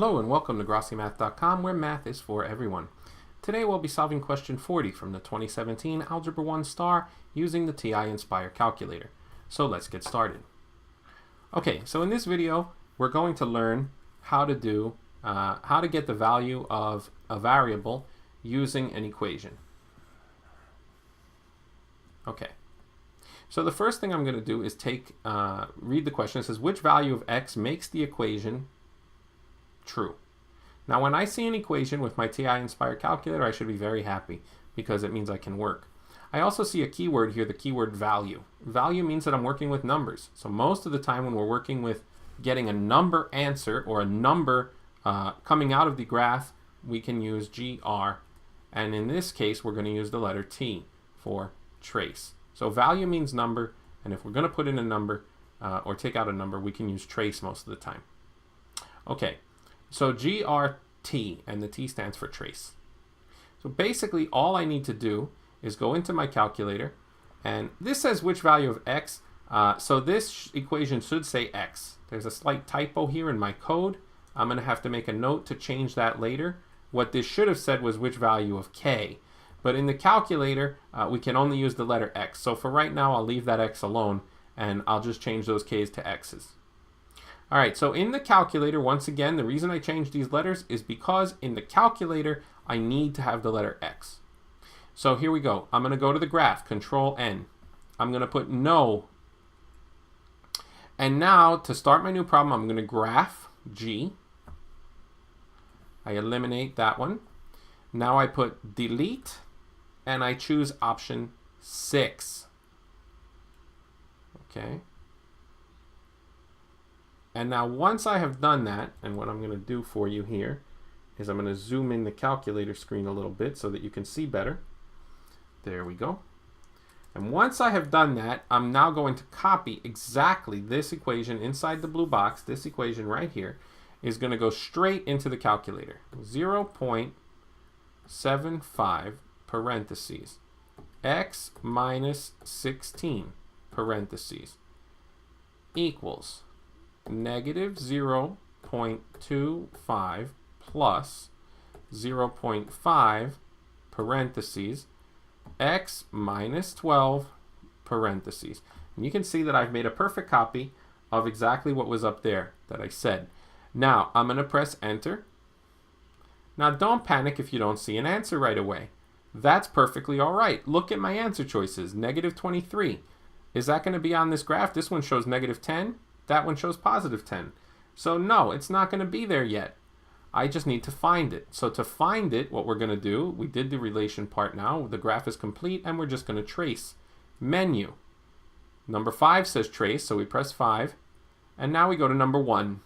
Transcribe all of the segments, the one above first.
Hello and welcome to GrossiMath.com, where math is for everyone. Today we'll be solving question 40 from the 2017 Algebra 1 STAAR using the TI-Nspire calculator. So let's get started. Okay, so in this video we're going to learn how to get the value of a variable using an equation. Okay, so the first thing I'm going to do is read the question. It says, which value of x makes the equation true? Now when I see an equation with my TI-Nspire calculator, I should be very happy because it means I can work. I also see a keyword here, the keyword value. Value means that I'm working with numbers. So most of the time when we're working with getting a number answer or a number coming out of the graph, we can use GR. And in this case, we're going to use the letter T for trace. So value means number, and if we're going to put in a number or take out a number, we can use trace most of the time. Okay. So GRT, and the T stands for trace. So basically all I need to do is go into my calculator, and this says which value of x, so this equation should say x. There's a slight typo here in my code. I'm going to have to make a note to change that later. What this should have said was which value of k, but in the calculator we can only use the letter x. So for right now I'll leave that x alone, and I'll just change those k's to x's. Alright, so in the calculator, once again, the reason I changed these letters is because in the calculator, I need to have the letter x. So here we go. I'm going to go to the graph, Control N. I'm going to put no. And now, to start my new problem, I'm going to graph G. I eliminate that one. Now I put delete, and I choose option 6. Okay. And now once I have done that, and what I'm going to do for you here is I'm going to zoom in the calculator screen a little bit so that you can see better. There we go. And once I have done that, I'm now going to copy exactly this equation inside the blue box. This equation right here is going to go straight into the calculator. 0.75 parentheses x minus 16 parentheses equals negative 0.25 plus 0.5 parentheses x minus 12 parentheses. And you can see that I've made a perfect copy of exactly what was up there that I said. Now I'm going to press enter. Now don't panic if you don't see an answer right away. That's perfectly alright. Look at my answer choices. Negative 23. Is that going to be on this graph? This one shows negative 10. That one shows positive 10. So no, it's not going to be there yet. I just need to find it. So to find it, what we're going to do, we did the relation part now. The graph is complete, and we're just going to trace. Menu. Number 5 says trace, so we press 5. And now we go to number 1.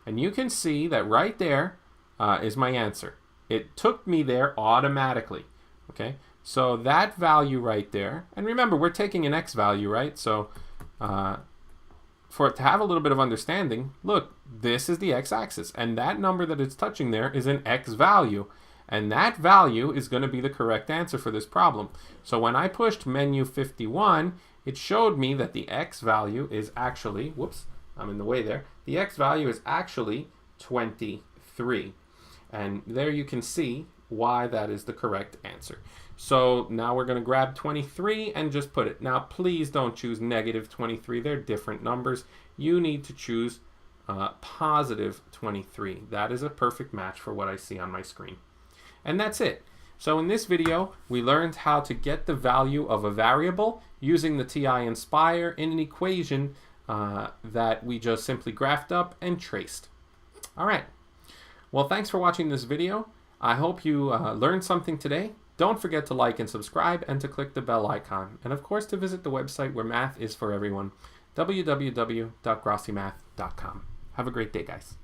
And you can see that right there is my answer. It took me there automatically. Okay, so that value right there, and remember, we're taking an x value, right? So for it to have a little bit of understanding, look, this is the x-axis, and that number that it's touching there is an x value, and that value is going to be the correct answer for this problem. So when I pushed menu 51, it showed me that the x value is actually, whoops, I'm in the way there, the x value is actually 23. And there you can see why that is the correct answer. So now we're going to grab 23 and just put it. Now please don't choose negative 23. They're different numbers. You need to choose positive 23. That is a perfect match for what I see on my screen. And that's it. So in this video, we learned how to get the value of a variable using the TI-Nspire in an equation that we just simply graphed up and traced. All right. Well, thanks for watching this video. I hope you learned something today. Don't forget to like and subscribe and to click the bell icon. And of course to visit the website where math is for everyone, www.grossimath.com. Have a great day, guys.